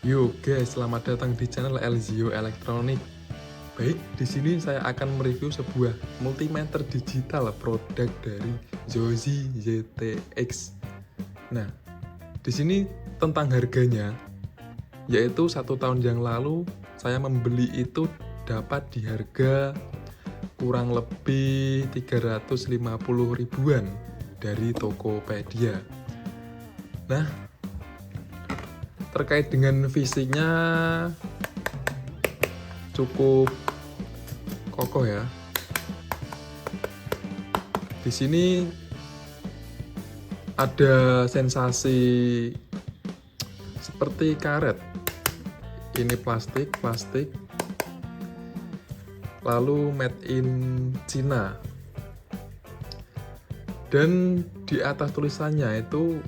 Yo guys, selamat datang di channel Elzio Elektronik. Baik, di sini saya akan mereview sebuah multimeter digital produk dari Jozi ZTX. Nah, di sini tentang harganya, yaitu 1 tahun yang lalu saya membeli itu dapat di harga kurang lebih 350 ribuan dari Tokopedia. Nah, terkait dengan fisiknya cukup kokoh ya. Di sini ada sensasi seperti karet. Ini plastik, lalu made in China. Dan di atas tulisannya itu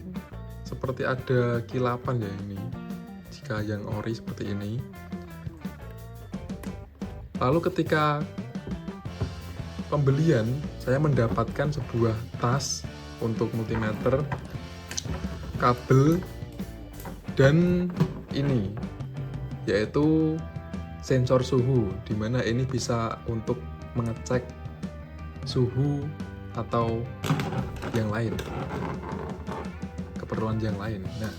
seperti ada kilapan ya ini, jika yang ori seperti ini. Lalu ketika pembelian, saya mendapatkan sebuah tas untuk multimeter, kabel, dan ini yaitu sensor suhu, dimana ini bisa untuk mengecek suhu atau yang lain, keperluan yang lain. Nah,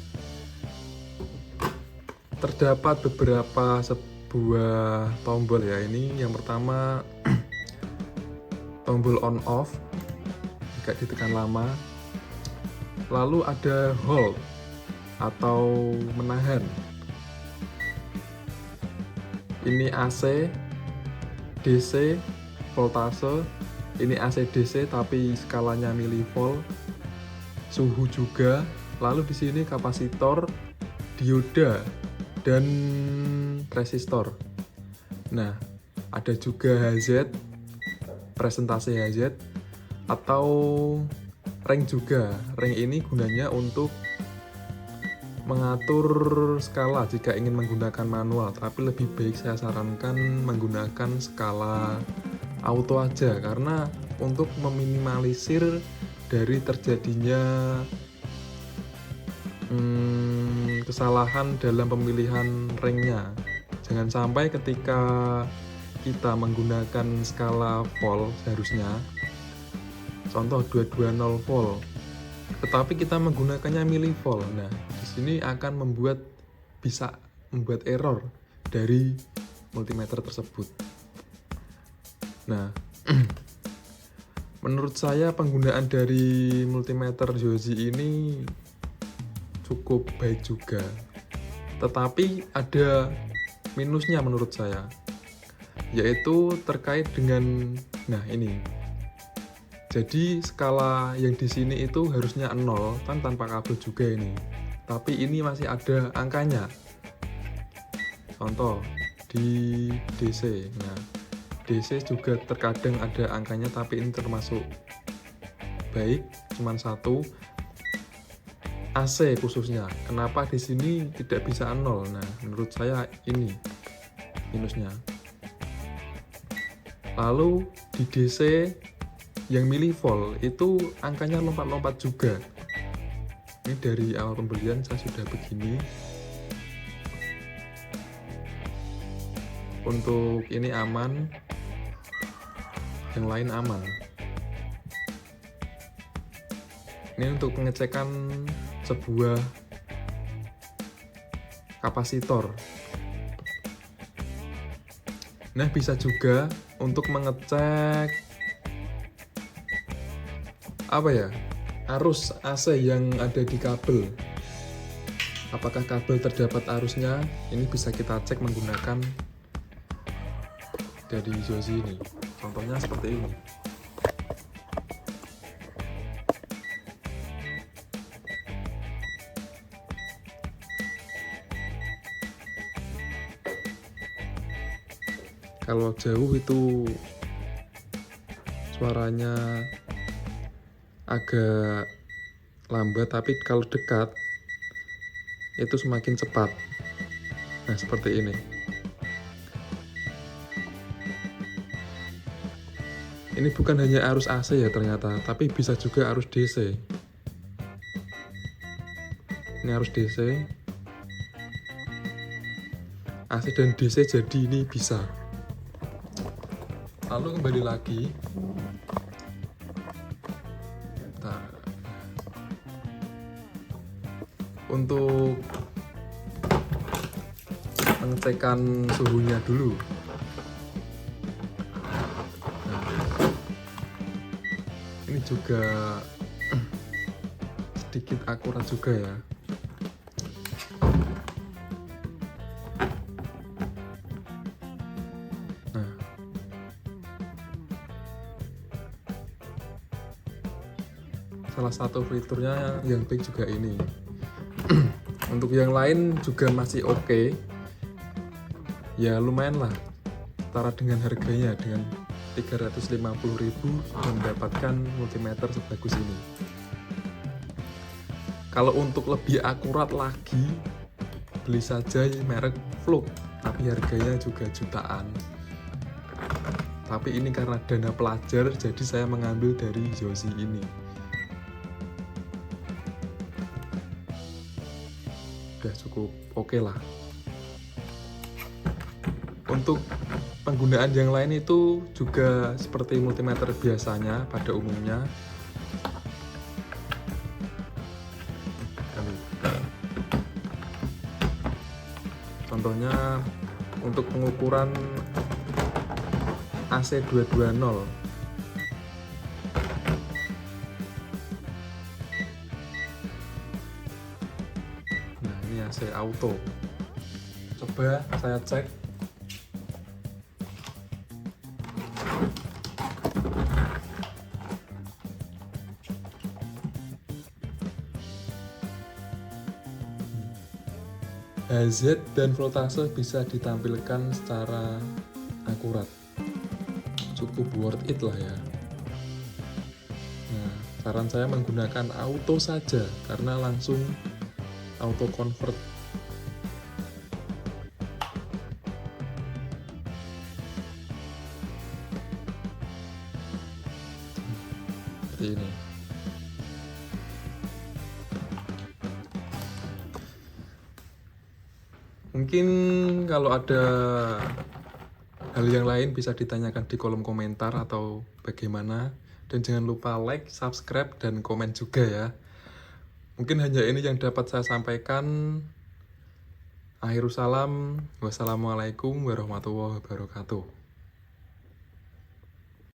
terdapat beberapa sebuah tombol ya. Ini yang pertama tombol on off jika ditekan lama, lalu ada hold atau menahan. Ini AC, DC, voltase. Ini AC DC tapi skalanya milivolt. Suhu juga. Lalu di sini kapasitor, dioda, dan resistor. Nah, ada juga HZ, presentasi HZ, atau ring juga. Ring ini gunanya untuk mengatur skala jika ingin menggunakan manual, tapi lebih baik saya sarankan menggunakan skala auto aja, karena untuk meminimalisir dari terjadinya kesalahan dalam pemilihan ringnya. Jangan sampai ketika kita menggunakan skala volt seharusnya, contoh 220 volt, tetapi kita menggunakannya milivolt. Nah, di sini akan bisa membuat error dari multimeter tersebut. Nah, menurut saya penggunaan dari multimeter Jozi ini cukup baik juga, tetapi ada minusnya menurut saya, yaitu terkait dengan ini. Jadi skala yang di sini itu harusnya 0 kan, tanpa kabel juga ini, tapi ini masih ada angkanya. Contoh di DC. Nah, DC juga terkadang ada angkanya, tapi ini termasuk baik, cuman 1. AC khususnya, kenapa di sini tidak bisa 0? Nah, menurut saya ini minusnya. Lalu di DC yang milivolt itu angkanya lompat-lompat juga. Ini dari awal pembelian saya sudah begini. Untuk ini aman, yang lain aman. Ini untuk pengecekan sebuah kapasitor. Nah, bisa juga untuk mengecek arus AC yang ada di kabel. Apakah kabel terdapat arusnya? Ini bisa kita cek menggunakan dari Jozi ini. Contohnya seperti ini. Kalau jauh itu suaranya agak lambat, tapi kalau dekat itu semakin cepat. Nah, seperti ini. Ini bukan hanya arus AC ya ternyata, tapi bisa juga arus DC. Ini arus DC. AC dan DC jadi ini bisa. Lalu kembali lagi. Nah, untuk pengecekan suhunya dulu. Nah, ini juga sedikit akurat juga ya. Nah, salah satu fiturnya yang baik juga ini. Untuk yang lain juga masih oke. Ya lumayan lah, setara dengan harganya, dengan 350.000 sudah mendapatkan multimeter sebagus ini. Kalau untuk lebih akurat lagi, beli saja merek Vlug, tapi harganya juga jutaan. Tapi ini karena dana pelajar, jadi saya mengambil dari Jozi ini. Udah cukup oke lah. Untuk penggunaan yang lain itu juga seperti multimeter biasanya pada umumnya. Contohnya untuk pengukuran AC 220. Nah, ini AC auto. Coba saya cek. HZ dan voltase bisa ditampilkan secara akurat. Cukup worth it lah ya. Nah, saran saya menggunakan auto saja karena langsung auto convert. Seperti ini. Mungkin kalau ada hal yang lain bisa ditanyakan di kolom komentar atau bagaimana. Dan jangan lupa like, subscribe, dan komen juga ya. Mungkin hanya ini yang dapat saya sampaikan. Akhirul salam. Wassalamualaikum warahmatullahi wabarakatuh.